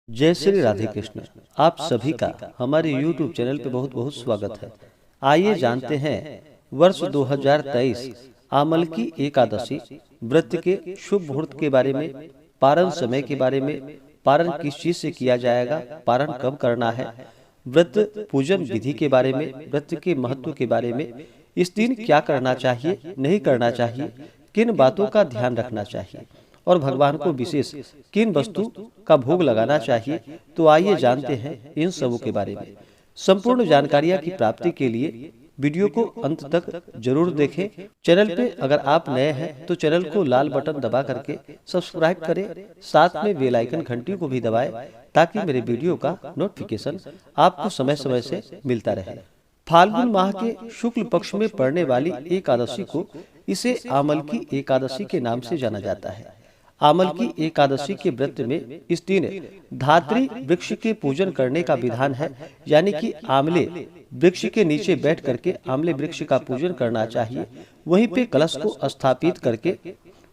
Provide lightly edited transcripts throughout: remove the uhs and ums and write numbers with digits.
जय श्री राधे कृष्ण। आप सभी का हमारे YouTube चैनल पे बहुत बहुत स्वागत है। आइए जानते हैं वर्ष 2023 आमल की एकादशी व्रत के शुभ मुहूर्त के बारे में, पारण समय के बारे में, पारण किस चीज से किया जाएगा, पारण कब करना है, व्रत पूजन विधि के बारे में, व्रत के महत्व के बारे में, इस दिन क्या करना चाहिए, नहीं करना चाहिए, किन बातों का ध्यान रखना चाहिए और भगवान को विशेष किन वस्तु का भोग लगाना चाहिए। तो आइए जानते हैं इन सबों के बारे में। संपूर्ण जानकारियां की प्राप्ति के लिए वीडियो को अंत तक जरूर देखें। चैनल पे अगर आप नए हैं तो चैनल को लाल बटन दबा करके सब्सक्राइब करें, साथ में बेल आइकन घंटी को भी दबाएं ताकि मेरे वीडियो का नोटिफिकेशन आपको समय समय से मिलता रहे। फाल्गुन माह के शुक्ल पक्ष में पड़ने वाली एकादशी को इसे आमल की एकादशी के नाम से जाना जाता है। आमल की एकादशी के व्रत में इस दिन धात्री वृक्ष के पूजन करने का विधान है, यानी कि आमले वृक्ष के नीचे बैठ करके आमले वृक्ष का पूजन करना चाहिए। वहीं पे कलश को स्थापित करके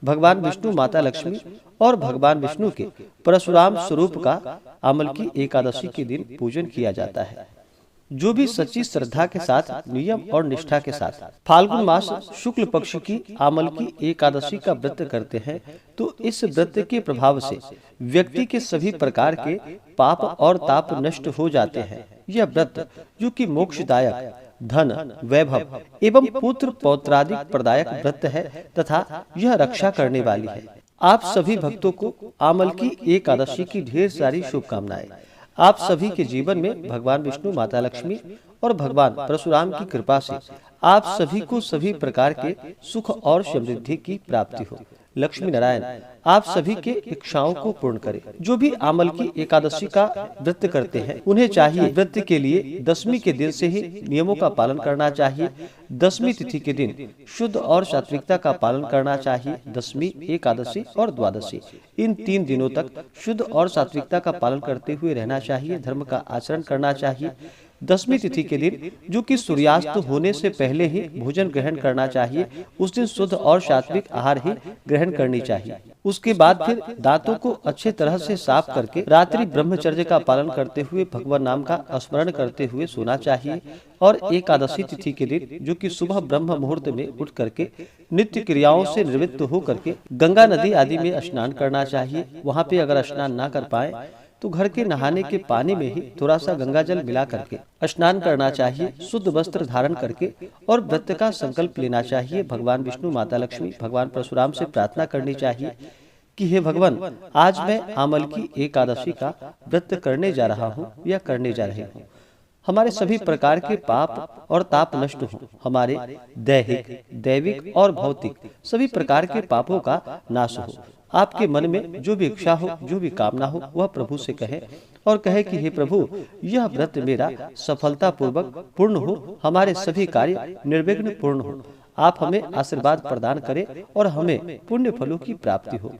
भगवान विष्णु, माता लक्ष्मी और भगवान विष्णु के परशुराम स्वरूप का आमल की एकादशी के दिन पूजन किया जाता है। जो भी सच्ची श्रद्धा के साथ, नियम और निष्ठा के साथ फाल्गुन मास शुक्ल पक्ष की आमल की एकादशी का व्रत करते हैं तो इस व्रत के प्रभाव से व्यक्ति के सभी प्रकार के पाप और ताप नष्ट हो जाते हैं। यह व्रत जो कि मोक्षदायक, धन, वैभव एवं पुत्र पौत्रादि प्रदायक व्रत है तथा यह रक्षा करने वाली है। आप सभी भक्तों को आमल की एकादशी की ढेर सारी शुभकामनाएं। आप सभी के जीवन में भगवान विष्णु, माता लक्ष्मी और भगवान परशुराम की कृपा से आप सभी को सभी प्रकार के सुख और समृद्धि की प्राप्ति हो। लक्ष्मी नारायण आप सभी के इच्छाओं को पूर्ण करे। जो भी आमल की एकादशी का व्रत करते हैं उन्हें चाहिए व्रत के लिए दशमी के दिन से ही नियमों का पालन करना चाहिए। दशमी तिथि के दिन शुद्ध और सात्विकता का पालन करना चाहिए। दशमी, एकादशी और द्वादशी इन 3 दिनों तक शुद्ध और सात्विकता का पालन करते हुए रहना चाहिए। धर्म का आचरण करना चाहिए। दशमी तिथि के दिन जो कि सूर्यास्त होने से पहले ही भोजन ग्रहण करना चाहिए। उस दिन शुद्ध और सात्विक आहार ही ग्रहण करनी चाहिए। उसके बाद फिर दांतों को अच्छे तरह से साफ करके रात्रि ब्रह्मचर्य का पालन करते हुए भगवान नाम का स्मरण करते हुए सोना चाहिए। और एकादशी तिथि के दिन जो कि सुबह ब्रह्म मुहूर्त में उठ करके नित्य क्रियाओं से निवृत्त हो करके गंगा नदी आदि में स्नान करना चाहिए। वहाँ पे अगर स्नान ना कर पाए तो घर के नहाने के पानी में ही थोड़ा सा गंगा जल मिला करके स्नान करना चाहिए। शुद्ध वस्त्र धारण करके और व्रत का संकल्प लेना चाहिए। भगवान विष्णु, माता लक्ष्मी, भगवान परशुराम से प्रार्थना करनी चाहिए कि हे भगवान, आज मैं आमल की एकादशी का व्रत करने जा रहा हूँ या करने जा रही हूँ। हमारे सभी प्रकार के पाप और ताप नष्ट हो। हमारे दैहिक, दैविक और भौतिक सभी प्रकार के पापों का नाश हो। आपके मन में जो भी इच्छा हो, जो भी कामना हो, वह प्रभु से कहे और कहे कि हे प्रभु, यह व्रत मेरा सफलता पूर्वक पूर्ण हो, हमारे सभी कार्य निर्विघ्न पूर्ण हो। आप हमें आशीर्वाद प्रदान करें और हमें पुण्य फलों की प्राप्ति हो।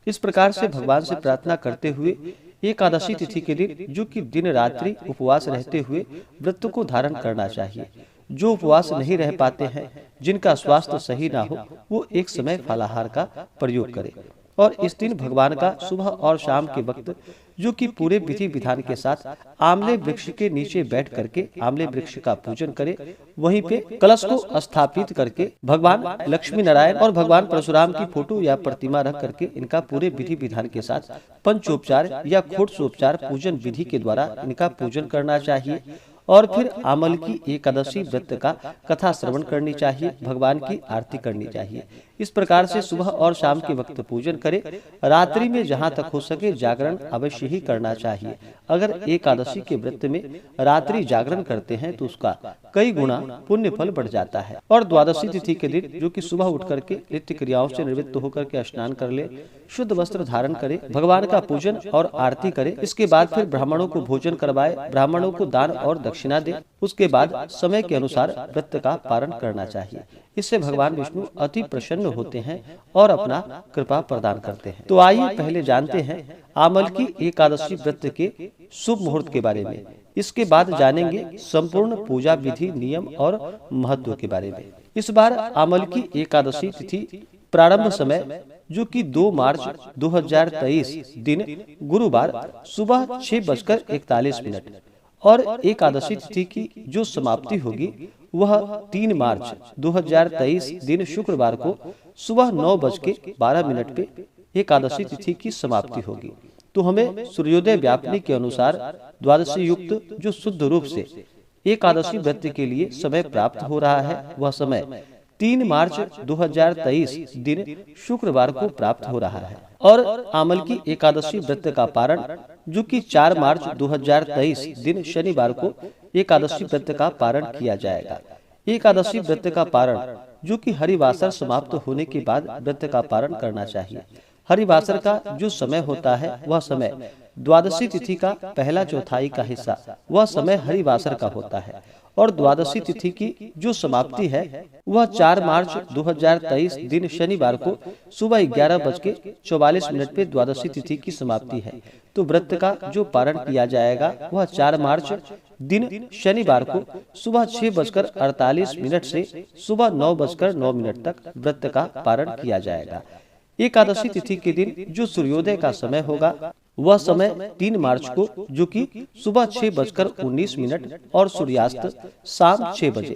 इस प्रकार से भगवान से प्रार्थना करते हुए एकादशी तिथि के दिन जो कि दिन रात्रि उपवास रहते हुए व्रत को धारण करना चाहिए। जो उपवास नहीं रह पाते हैं, जिनका स्वास्थ्य सही ना हो, वो एक समय फलाहार का प्रयोग करें और इस दिन भगवान का सुबह और शाम के वक्त जो कि पूरे विधि विधान के साथ आमले वृक्ष के नीचे बैठ करके आमले वृक्ष का पूजन करें। वहीं पे कलश को स्थापित करके भगवान लक्ष्मी नारायण और भगवान परशुराम की फोटो या प्रतिमा रख करके इनका पूरे विधि विधान के साथ पंचोपचार या खोटसोपचार पूजन विधि के द्वारा इनका पूजन करना चाहिए। और फिर आमल की एकादशी व्रत का कथा श्रवण करनी चाहिए, भगवान की आरती करनी चाहिए। इस प्रकार से सुबह और शाम के वक्त पूजन करें। रात्रि में जहाँ तक हो सके जागरण अवश्य ही करना चाहिए। अगर एकादशी के व्रत में रात्रि जागरण करते हैं तो उसका कई गुना पुण्य फल बढ़ जाता है। और द्वादशी तिथि के दिन जो कि सुबह उठ करके नित्य क्रियाओं से निवृत्त होकर के स्नान कर ले, शुद्ध वस्त्र धारण करे, भगवान का पूजन और आरती करे। इसके बाद फिर ब्राह्मणों को भोजन करवाए, ब्राह्मणों को दान और दक्षिणा दे। उसके बाद समय के अनुसार व्रत का पारण करना चाहिए। इससे भगवान विष्णु अति प्रसन्न होते हैं और अपना कृपा प्रदान करते हैं। तो आइए पहले जानते हैं आमल की एकादशी व्रत के शुभ मुहूर्त के बारे में। इसके बाद जानेंगे संपूर्ण पूजा विधि, नियम और महत्व के बारे में। इस बार आमल की एकादशी तिथि प्रारंभ समय जो कि 2 मार्च 2023 दिन गुरुवार सुबह 6:41 और एकादशी तिथि की जो समाप्ति होगी वह 3 मार्च 2023 दिन शुक्रवार को सुबह 9:12 पे एकादशी तिथि की समाप्ति होगी। तो हमें सूर्योदय व्यापनी के अनुसार द्वादशी युक्त जो शुद्ध रूप से एकादशी व्रत के लिए समय प्राप्त हो रहा है, वह समय 3 मार्च 2023 दिन शुक्रवार को प्राप्त हो रहा है। और आमल की एकादशी व्रत का पारण जो कि 4 मार्च 2023 दिन शनिवार को एकादशी व्रत का पारण किया जाएगा। एकादशी व्रत का पारण जो कि हरिवासर समाप्त होने के बाद व्रत का पारण करना चाहिए। हरिवासर का जो समय होता है वह समय द्वादशी तिथि का पहला चौथाई का हिस्सा, वह समय हरिवासर का होता है। और द्वादशी तिथि की जो समाप्ति है वह 4 मार्च 2023 दिन शनिवार को सुबह 11:44 पे द्वादशी तिथि की समाप्ति है। तो व्रत का जो पारण किया जाएगा वह 4 मार्च दिन शनिवार को सुबह 6:48 से सुबह 9:09 तक व्रत का पारण किया जाएगा। एकादशी तिथि के दिन जो सूर्योदय का समय होगा वह समय 3 मार्च को जो कि सुबह 6:19 और सूर्यास्त शाम 6 बजे।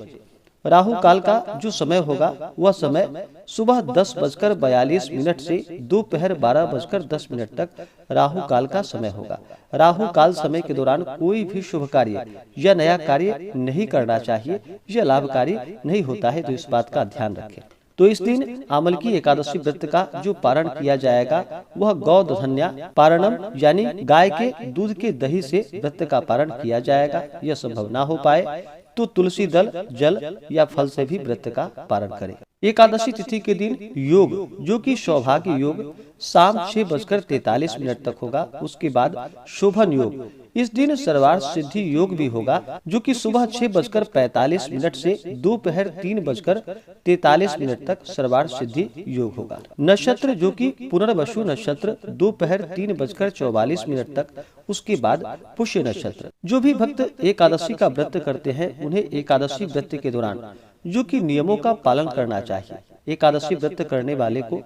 राहु काल का जो समय होगा वह समय सुबह 10:42 से दोपहर 12:10 तक राहु काल का समय होगा। राहु काल समय के दौरान कोई भी शुभ कार्य या नया कार्य नहीं करना चाहिए, यह लाभकारी नहीं होता है, तो इस बात का ध्यान रखें। तो इस दिन आमल की एकादशी व्रत का जो पारण किया जाएगा वह गौधन्या पारणम यानी गाय के दूध के दही से व्रत का पारण किया जाएगा। यह संभव ना हो पाए तो तुलसी दल, जल या फल से भी व्रत का पारण करें। एकादशी तिथि के दिन योग जो कि सौभाग्य योग शाम 6:43 तक होगा। उसके बाद शोभन योग, इस दिन सर्वार्थ सिद्धि योग भी होगा जो कि सुबह 6:45 से दोपहर 3:43 तक सर्वार्थ सिद्धि योग होगा। नक्षत्र जो कि पुनर्वसु नक्षत्र दोपहर 3:44 तक, उसके बाद पुष्य नक्षत्र। जो भी भक्त एकादशी का व्रत करते हैं उन्हें एकादशी व्रत के दौरान जो कि नियमों का पालन करना चाहिए। एकादशी व्रत करने वाले को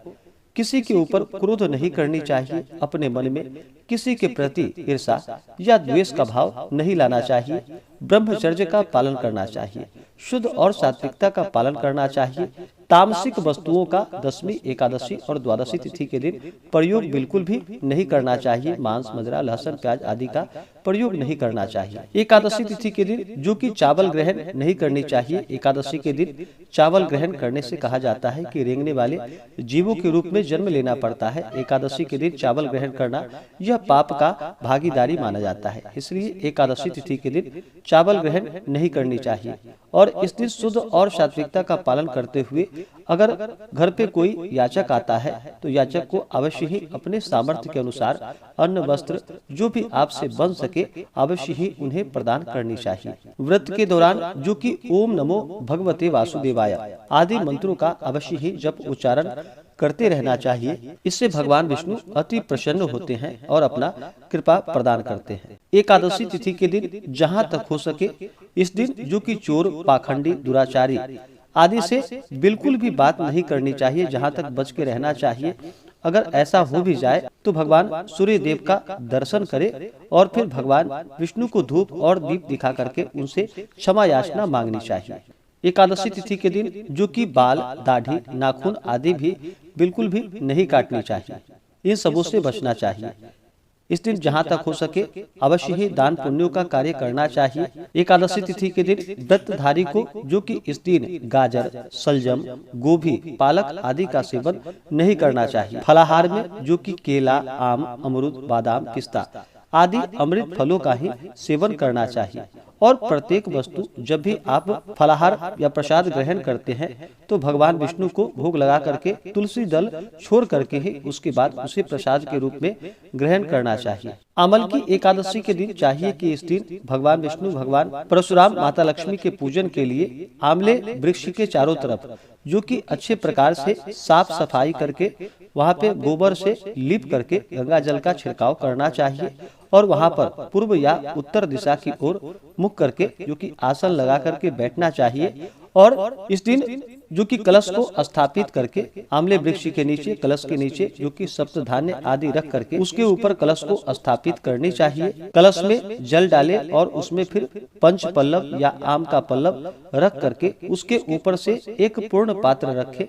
किसी के ऊपर क्रोध नहीं करनी चाहिए, अपने मन में किसी के प्रति ईर्षा या द्वेष का भाव नहीं लाना चाहिए, ब्रह्मचर्य का पालन करना चाहिए, शुद्ध और सात्विकता का पालन करना चाहिए। तामसिक वस्तुओं का दशमी, एकादशी और द्वादशी तिथि के दिन प्रयोग बिल्कुल भी नहीं करना चाहिए। मांस, मदिरा, लहसुन, प्याज आदि का प्रयोग नहीं करना चाहिए। एकादशी तिथि के दिन जो कि चावल ग्रहण नहीं करनी चाहिए। एकादशी के दिन चावल ग्रहण करने से कहा जाता है कि रेंगने वाले जीवों के रूप में जन्म लेना पड़ता है। एकादशी के दिन चावल ग्रहण करना यह पाप का भागीदारी माना जाता है, इसलिए एकादशी तिथि के दिन चावल ग्रहण नहीं करनी चाहिए। और इस दिन शुद्ध और सात्विकता का पालन करते हुए अगर घर पे कोई याचक आता है तो याचक को अवश्य ही अपने सामर्थ्य के अनुसार अन्न, वस्त्र जो भी आपसे बन सके अवश्य ही उन्हें प्रदान करनी चाहिए। व्रत के दौरान जो कि ओम नमो भगवते वासुदेवाय आदि मंत्रों का अवश्य ही जप उच्चारण करते रहना चाहिए। इससे भगवान विष्णु अति प्रसन्न होते हैं और अपना कृपा प्रदान करते हैं। एकादशी तिथि के दिन जहां तक हो सके इस दिन जो कि चोर, पाखंडी, दुराचारी आदि से बिल्कुल भी बात नहीं करनी चाहिए, जहां तक बच के रहना चाहिए। अगर ऐसा हो भी जाए तो भगवान सूर्य देव का दर्शन करे और फिर भगवान विष्णु को धूप और दीप दिखा करके उनसे क्षमा याचना मांगनी चाहिए। एकादशी तिथि के दिन जो कि बाल, दाढ़ी, नाखून आदि भी बिल्कुल भी नहीं काटनी चाहिए, इन सबों से बचना चाहिए। इस दिन जहां तक हो सके अवश्य ही दान पुण्यों का कार्य करना चाहिए। एकादशी तिथि के दिन व्रतधारी को जो कि इस दिन गाजर, सलजम, गोभी, पालक आदि का सेवन नहीं करना चाहिए। फलाहार में जो कि केला, आम, अमरूद, बादाम, पिस्ता आदि अमृत फलों का ही सेवन करना चाहिए। और प्रत्येक वस्तु जब भी आप फलाहार या प्रसाद ग्रहण करते हैं तो भगवान विष्णु को भोग लगा करके तुलसी दल छोड़ करके ही उसके बाद उसे प्रसाद के रूप में ग्रहण करना चाहिए। अमल की एकादशी के दिन चाहिए कि इस दिन भगवान विष्णु, भगवान परशुराम, माता लक्ष्मी के पूजन के लिए आमले वृक्ष के चारों तरफ जो कि अच्छे प्रकार से साफ सफाई करके वहाँ पे गोबर से लीप करके गंगा जल का छिड़काव करना चाहिए। और वहाँ पर पूर्व या उत्तर दिशा की ओर मुख करके जो कि आसन लगा करके बैठना चाहिए। और इस दिन जो कि कलश को स्थापित करके आमले वृक्ष के नीचे, कलश के नीचे जो कि सप्तधान्य आदि रख करके उसके ऊपर कलश को स्थापित करनी चाहिए। कलश में जल डाले और उसमें फिर पंच पल्लव या आम का पल्लव रख करके उसके ऊपर से एक पूर्ण पात्र रखे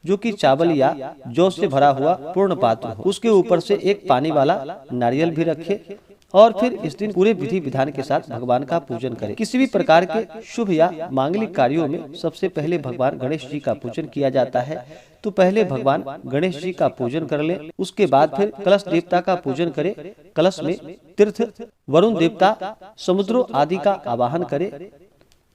जो कि चावल या जौ से भरा हुआ पूर्ण पात्र हो। उसके ऊपर से एक पानी वाला नारियल भी रखे और फिर इस दिन पूरे विधि विधान के साथ भगवान का पूजन करें। किसी भी प्रकार के शुभ या मांगलिक कार्यों में सबसे पहले भगवान गणेश जी का पूजन किया जाता है। तो पहले भगवान गणेश जी का पूजन कर ले, उसके बाद फिर कलश देवता का पूजन करे। कलश में तीर्थ, वरुण देवता, समुद्रों आदि का आवाहन करे।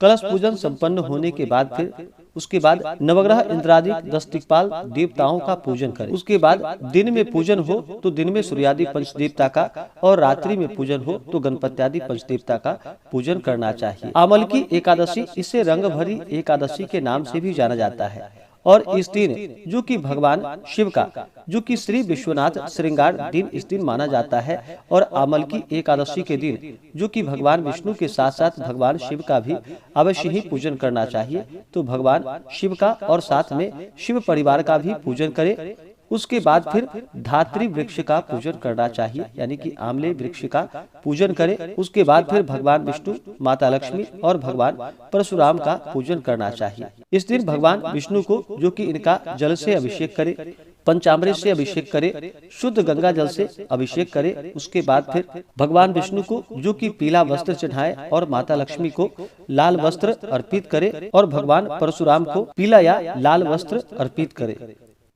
कलश पूजन संपन्न होने के बाद फिर उसके बाद नवग्रह इंद्रादि 10 दिक्पाल देवताओं का पूजन करें। उसके बाद दिन में पूजन हो तो दिन में सूर्यादि पंच देवता का और रात्रि में पूजन हो तो गणपत्यादि पंच देवता का पूजन करना चाहिए। आमल की एकादशी, इसे रंग भरी एकादशी के नाम से भी जाना जाता है और इस दिन जो कि भगवान शिव का जो कि श्री विश्वनाथ श्रृंगार दिन इस दिन माना जाता है और आमल की एकादशी के दिन जो कि भगवान विष्णु के साथ साथ भगवान शिव का भी अवश्य ही पूजन करना चाहिए। तो भगवान शिव का और साथ में शिव परिवार का भी पूजन करे। उसके बाद फिर धात्री वृक्ष का पूजन करना चाहिए, यानी कि आमले वृक्ष का पूजन करें। उसके बाद फिर भगवान विष्णु, माता लक्ष्मी और भगवान परशुराम का पूजन करना चाहिए। इस दिन भगवान विष्णु को जो कि इनका जल से अभिषेक करे, पंचामृत से अभिषेक करे, शुद्ध गंगा जल से अभिषेक करे। उसके बाद फिर भगवान विष्णु को जो कि पीला वस्त्र चढ़ाए और माता लक्ष्मी को लाल वस्त्र अर्पित करे और भगवान परशुराम को पीला या लाल वस्त्र अर्पित करे।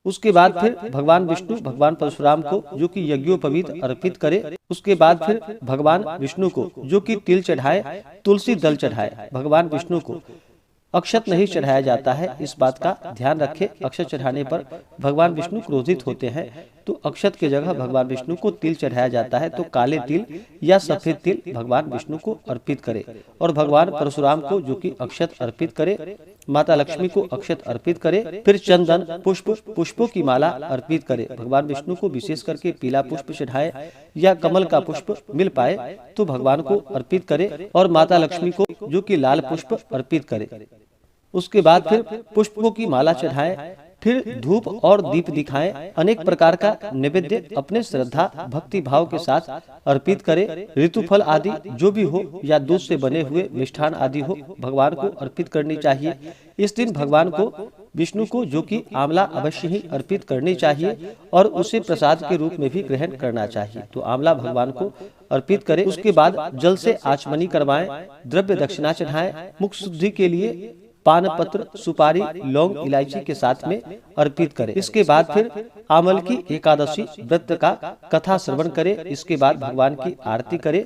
उसके बाद फिर भगवान विष्णु भगवान परशुराम को जो कि यज्ञोपवीत अर्पित करे। उसके बाद फिर भगवान विष्णु को जो कि तिल चढ़ाए, तुलसी दल चढ़ाए। भगवान विष्णु को अक्षत नहीं चढ़ाया जाता है, इस बात का ध्यान रखें। अक्षत चढ़ाने पर भगवान विष्णु क्रोधित होते हैं, तो अक्षत की जगह भगवान विष्णु को तिल चढ़ाया जाता है। तो काले तिल या सफेद तिल भगवान विष्णु को अर्पित करे और भगवान परशुराम को जो कि अक्षत अर्पित करे, माता लक्ष्मी को अक्षत अर्पित करे। फिर चंदन, पुष्पों की माला अर्पित करे। भगवान विष्णु को विशेष करके पीला पुष्प चढ़ाए या कमल का पुष्प मिल पाए तो भगवान को अर्पित करे और माता लक्ष्मी को जो कि लाल पुष्प अर्पित करे। उसके बाद फिर पुष्पों की माला चढ़ाए, फिर धूप और दीप दिखाएं। अनेक प्रकार का नैवेद्य अपने श्रद्धा भक्ति भाव के साथ अर्पित करें। ऋतुफल आदि जो भी हो या दूध से बने हुए मिष्ठान आदि हो भगवान को अर्पित करनी चाहिए। इस दिन भगवान को विष्णु को जो कि आंवला अवश्य ही अर्पित करनी चाहिए और उसे प्रसाद के रूप में भी ग्रहण करना चाहिए। तो आंवला भगवान को अर्पित करें। उसके बाद जल से आचमनी करवाएं, द्रव्य दक्षिणा चढ़ाएं। मुख शुद्धि के लिए पान पत्र, सुपारी, लौंग, इलायची के साथ में अर्पित करें। इसके बाद फिर आमल की एकादशी व्रत का कथा श्रवण करें। इसके बाद भगवान की आरती करें।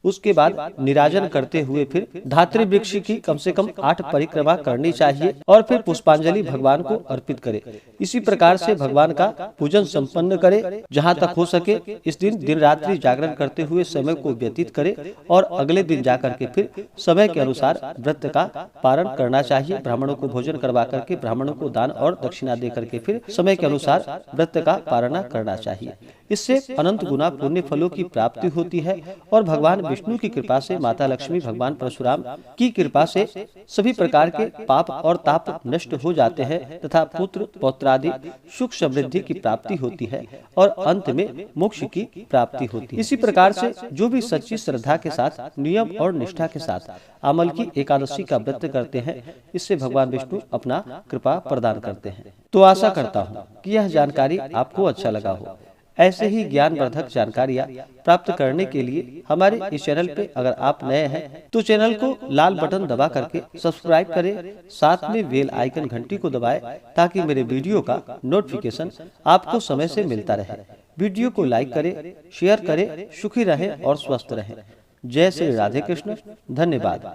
उसके बाद निराजन करते हुए फिर धात्री वृक्ष की कम से कम 8 परिक्रमा करनी चाहिए और फिर पुष्पांजलि भगवान को अर्पित करें। इसी प्रकार से भगवान का पूजन संपन्न करें। जहां तक हो सके इस दिन दिन रात्रि जागरण करते हुए समय को व्यतीत करें और अगले दिन जाकर के फिर समय के अनुसार व्रत का पारण करना चाहिए। ब्राह्मणों को भोजन करवा करके ब्राह्मणों को दान और दक्षिणा दे करके फिर समय के अनुसार व्रत का पारण करना चाहिए। इससे अनंत गुना पुण्य फलों की प्राप्ति होती है और भगवान विष्णु की कृपा से, माता लक्ष्मी, भगवान परशुराम की कृपा से सभी प्रकार के पाप और ताप नष्ट हो जाते हैं तथा पुत्र पौत्रादि सुख समृद्धि की प्राप्ति होती है और अंत में मोक्ष की प्राप्ति होती है। इसी प्रकार से जो भी सच्ची श्रद्धा के साथ, नियम और निष्ठा के साथ अमल की एकादशी का व्रत करते हैं, इससे भगवान विष्णु अपना कृपा प्रदान करते हैं। तो आशा करता हूँ कि यह जानकारी आपको अच्छा लगा हो। ऐसे ही ज्ञानवर्धक जानकारियाँ प्राप्त करने के लिए हमारे इस चैनल पे अगर आप नए हैं तो चैनल को लाल बटन दबा करके सब्सक्राइब करें, साथ में बेल आइकन घंटी को दबाएं ताकि मेरे वीडियो का नोटिफिकेशन आपको समय से मिलता रहे। वीडियो को लाइक करें, शेयर करें। सुखी रहें और स्वस्थ रहें। जय श्री राधे कृष्ण। धन्यवाद।